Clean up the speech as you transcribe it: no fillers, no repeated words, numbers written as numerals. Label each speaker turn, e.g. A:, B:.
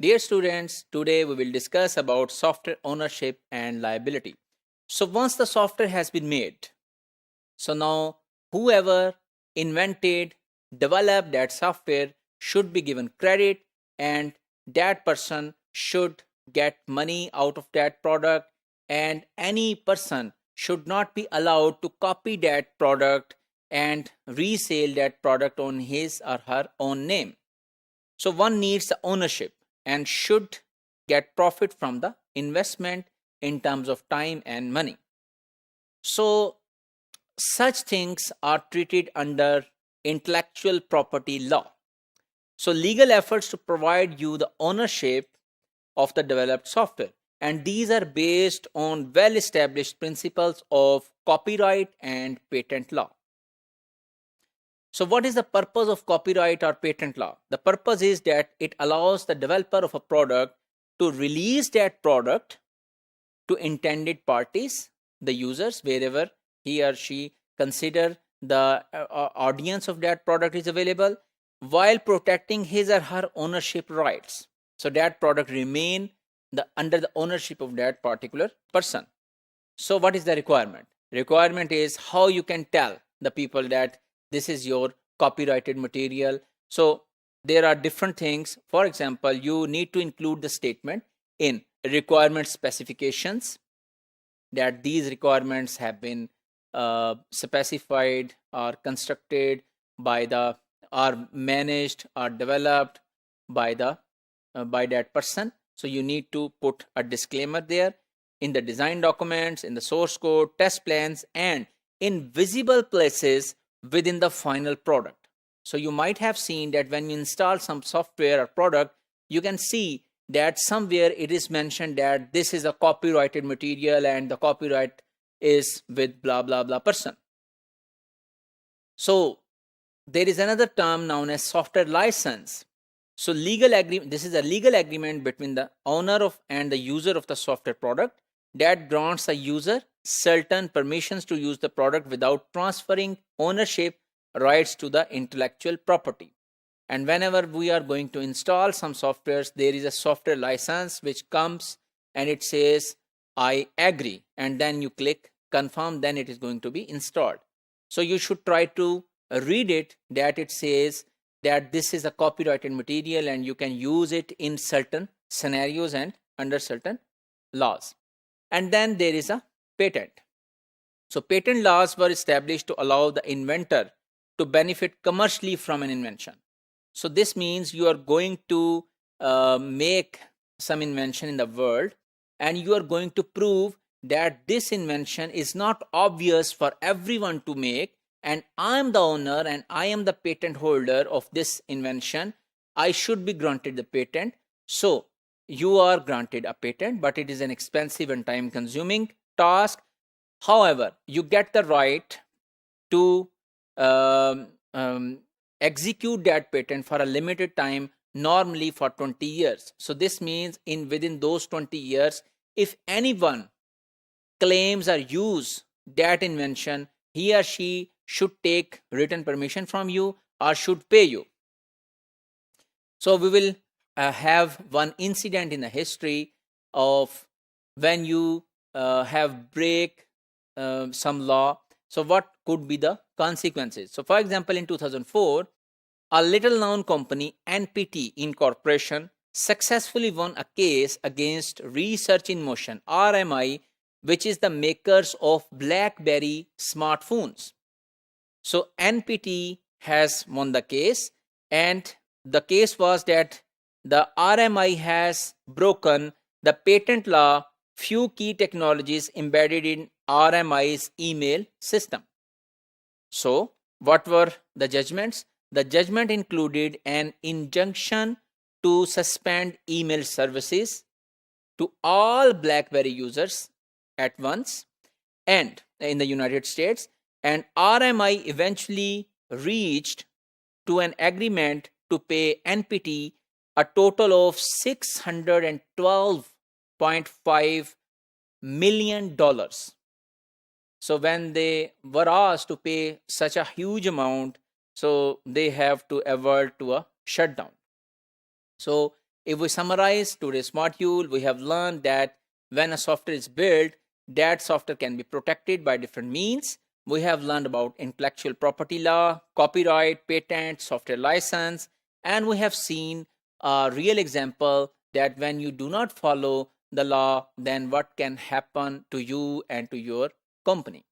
A: Dear students, today we will discuss about software ownership and liability. So once the software has been made, so now whoever invented, developed that software should be given credit, and that person should get money out of that product, and any person should not be allowed to copy that product and resell that product on his or her own name. So one needs the ownership and should get profit from the investment in terms of time and money. So such things are treated under intellectual property law. So legal efforts to provide you the ownership of the developed software, and these are based on well-established principles of copyright and patent law. So what is the purpose of copyright or patent law? The purpose is that it allows the developer of a product to release that product to intended parties, the users, wherever he or she consider the audience of that product is available, while protecting his or her ownership rights. So that product remain under the ownership of that particular person. So what is the requirement? Requirement is how you can tell the people that this is your copyrighted material. So there are different things. For example, you need to include the statement in requirement specifications that these requirements have been specified or constructed by the or managed or developed by the by that person. So you need to put a disclaimer there in the design documents, in the source code, test plans, and in visible places within the final product. So you might have seen that when you install some software or product, you can see that somewhere it is mentioned that this is a copyrighted material and the copyright is with blah blah blah person. So there is another term known as software license. So legal agreement, this is a legal agreement between the owner of and the user of the software product that grants a user certain permissions to use the product without transferring ownership rights to the intellectual property. And whenever we are going to install some softwares, there is a software license which comes and it says I agree, and then you click confirm, then it is going to be installed. So you should try to read it, that it says that this is a copyrighted material and you can use it in certain scenarios and under certain laws. And then there is a patent. So patent laws were established to allow the inventor to benefit commercially from an invention. So this means you are going to make some invention in the world, and you are going to prove that this invention is not obvious for everyone to make, and I am the owner and I am the patent holder of this invention. I should be granted the patent. So you are granted a patent, but it is an expensive and time consuming task. However, you get the right to execute that patent for a limited time, normally for 20 years. So this means within those 20 years, if anyone claims or use that invention, he or she should take written permission from you or should pay you. So we will have one incident in the history of when you have break some law. So what could be the consequences? So for example, in 2004, a little known company, NPT Incorporation, successfully won a case against Research in Motion, RMI, which is the makers of BlackBerry smartphones. So NPT has won the case, and the case was that the RMI has broken the patent law few key technologies embedded in RMI's email system. So what were the judgments? The judgment included an injunction to suspend email services to all BlackBerry users at once and in the United States, and RMI eventually reached to an agreement to pay NPT a total of $612.5 million. So when they were asked to pay such a huge amount, so they have to avert to a shutdown. So if we summarize today's module, we have learned that when a software is built, that software can be protected by different means. We have learned about intellectual property law, copyright, patent, software license, and we have seen a real example that when you do not follow the law, then what can happen to you and to your company.